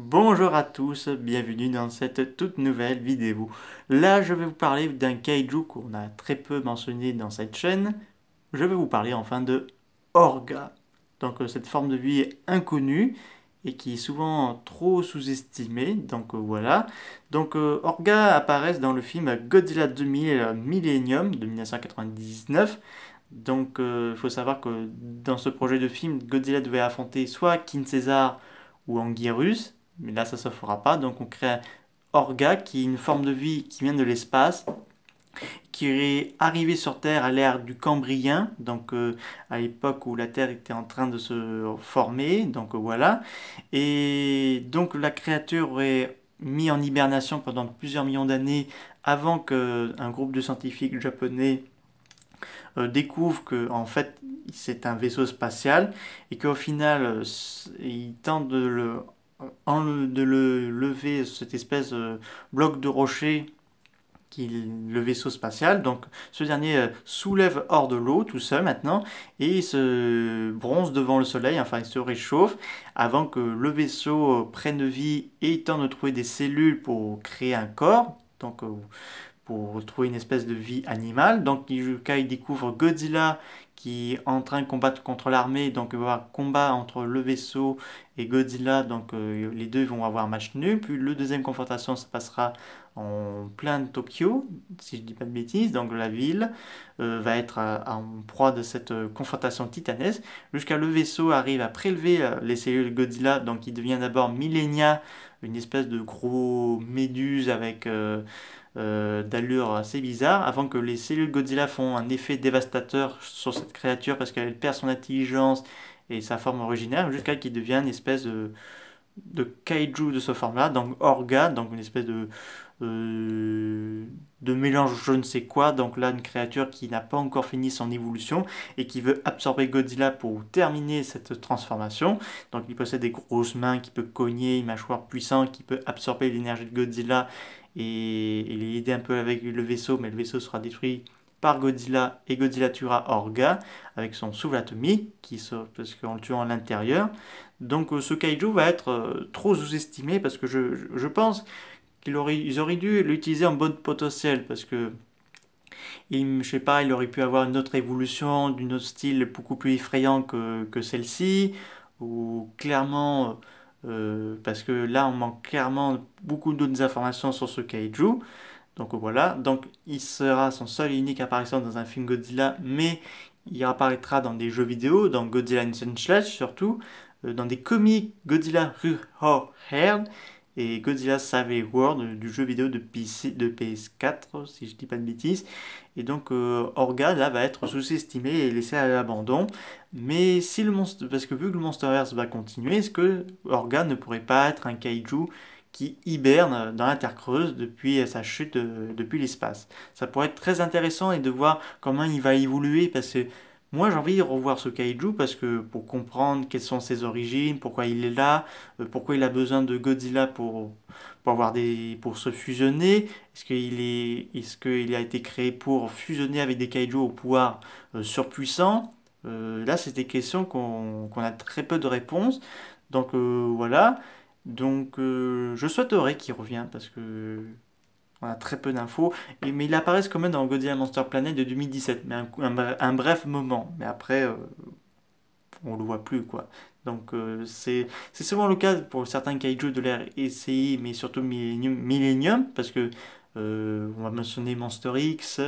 Bonjour à tous, bienvenue dans cette toute nouvelle vidéo. Là, je vais vous parler d'un kaiju qu'on a très peu mentionné dans cette chaîne. Je vais vous parler enfin de Orga. Donc cette forme de vie inconnue et qui est souvent trop sous-estimée. Donc voilà. Donc Orga apparaît dans le film Godzilla 2000 Millennium de 1999. Donc il faut savoir que dans ce projet de film, Godzilla devait affronter soit King Caesar ou Anguirus, mais là ça ne se fera pas. Donc on crée Orga qui est une forme de vie qui vient de l'espace, qui est arrivé sur Terre à l'ère du Cambrien, donc à l'époque où la Terre était en train de se former, donc voilà. Et donc la créature aurait mis en hibernation pendant plusieurs millions d'années avant qu'un groupe de scientifiques japonais découvre que en fait c'est un vaisseau spatial et qu'au final il tente de le lever cette espèce de bloc de rocher qui est le vaisseau spatial. Donc ce dernier soulève hors de l'eau tout seul maintenant et il se bronze devant le soleil, enfin il se réchauffe avant que le vaisseau prenne vie et tente de trouver des cellules pour créer un corps. Donc pour trouver une espèce de vie animale. Donc Yukai découvre Godzilla qui est en train de combattre contre l'armée, donc il va y avoir un combat entre le vaisseau et Godzilla, donc les deux vont avoir un match nul, puis le deuxième confrontation ça passera en plein Tokyo, si je dis pas de bêtises, donc la ville va être en proie de cette confrontation titanesque, jusqu'à le vaisseau arrive à prélever les cellules Godzilla, donc il devient d'abord Millenia, une espèce de gros méduse avec d'allure assez bizarre, avant que les cellules Godzilla font un effet dévastateur sur cette créature parce qu'elle perd son intelligence et sa forme originaire, jusqu'à qu'il devienne une espèce de kaiju de ce forme-là, donc Orga, donc une espèce de mélange je ne sais quoi, donc là une créature qui n'a pas encore fini son évolution et qui veut absorber Godzilla pour terminer cette transformation. Donc il possède des grosses mains qui peut cogner, une mâchoire puissante qui peut absorber l'énergie de Godzilla et l'aider un peu avec le vaisseau, mais le vaisseau sera détruit par Godzilla et Godzilla tuera Orga avec son souffle atomique parce qu'en le tuant à l'intérieur. Donc ce kaiju va être trop sous-estimé parce que je pense qu'ils auraient dû l'utiliser en mode potentiel parce que je sais pas, il aurait pu avoir une autre évolution d'une autre style beaucoup plus effrayant que celle-ci ou clairement parce que là on manque clairement beaucoup d'autres informations sur ce kaiju. Donc voilà, donc il sera son seul et unique apparition dans un film Godzilla, mais il apparaîtra dans des jeux vidéo, dans Godzilla Insane Slash surtout, dans des comics Godzilla Ruho-Herd et Godzilla Savage World du jeu vidéo de PS4, si je dis pas de bêtises. Et donc Orga là va être sous-estimé et laissé à l'abandon. Mais si le monstre, parce que vu que le Monsterverse va continuer, est-ce que Orga ne pourrait pas être un kaiju qui hiberne dans la Terre creuse depuis sa chute depuis l'espace. Ça pourrait être très intéressant et de voir comment il va évoluer parce que moi j'ai envie de revoir ce kaiju parce que pour comprendre quelles sont ses origines, pourquoi il est là, pourquoi il a besoin de Godzilla pour se fusionner, est-ce qu'il a été créé pour fusionner avec des kaiju au pouvoir surpuissant. Là c'est des questions qu'on a très peu de réponses. Donc voilà. Donc, je souhaiterais qu'il revienne parce que on a très peu d'infos. Mais il apparaît quand même dans Godzilla Monster Planet de 2017, mais un bref moment. Mais après, on le voit plus, quoi. Donc, c'est souvent le cas pour certains kaiju de l'ère SCI, mais surtout Millennium, parce que on va mentionner Monster X,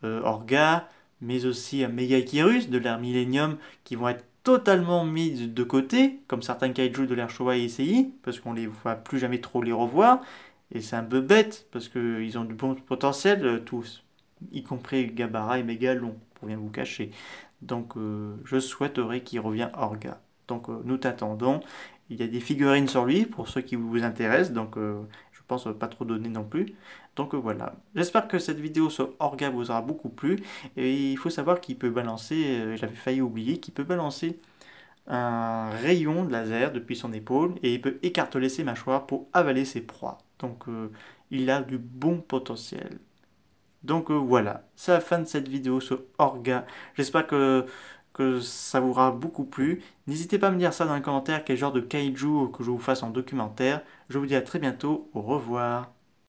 Orga, mais aussi Megakirus de l'ère Millennium, qui vont être totalement mis de côté, comme certains kaiju de l'ère Showa et SCI, parce qu'on les voit plus jamais trop les revoir. Et c'est un peu bête, parce qu'ils ont du bon potentiel, tous, y compris Gabara et Megalon, pour rien vous cacher. Donc je souhaiterais qu'il revienne Orga. Donc nous t'attendons. Il y a des figurines sur lui pour ceux qui vous intéressent. Donc je pense pas trop donner non plus. Donc voilà. J'espère que cette vidéo sur Orga vous aura beaucoup plu. Et il faut savoir qu'il peut balancer, j'avais failli oublier, qu'il peut balancer un rayon de laser depuis son épaule et il peut écarteler ses mâchoires pour avaler ses proies. Donc il a du bon potentiel. Donc voilà, c'est la fin de cette vidéo sur Orga. J'espère que que ça vous aura beaucoup plu. N'hésitez pas à me dire ça dans les commentaires, quel genre de kaiju que je vous fasse en documentaire. Je vous dis à très bientôt, au revoir.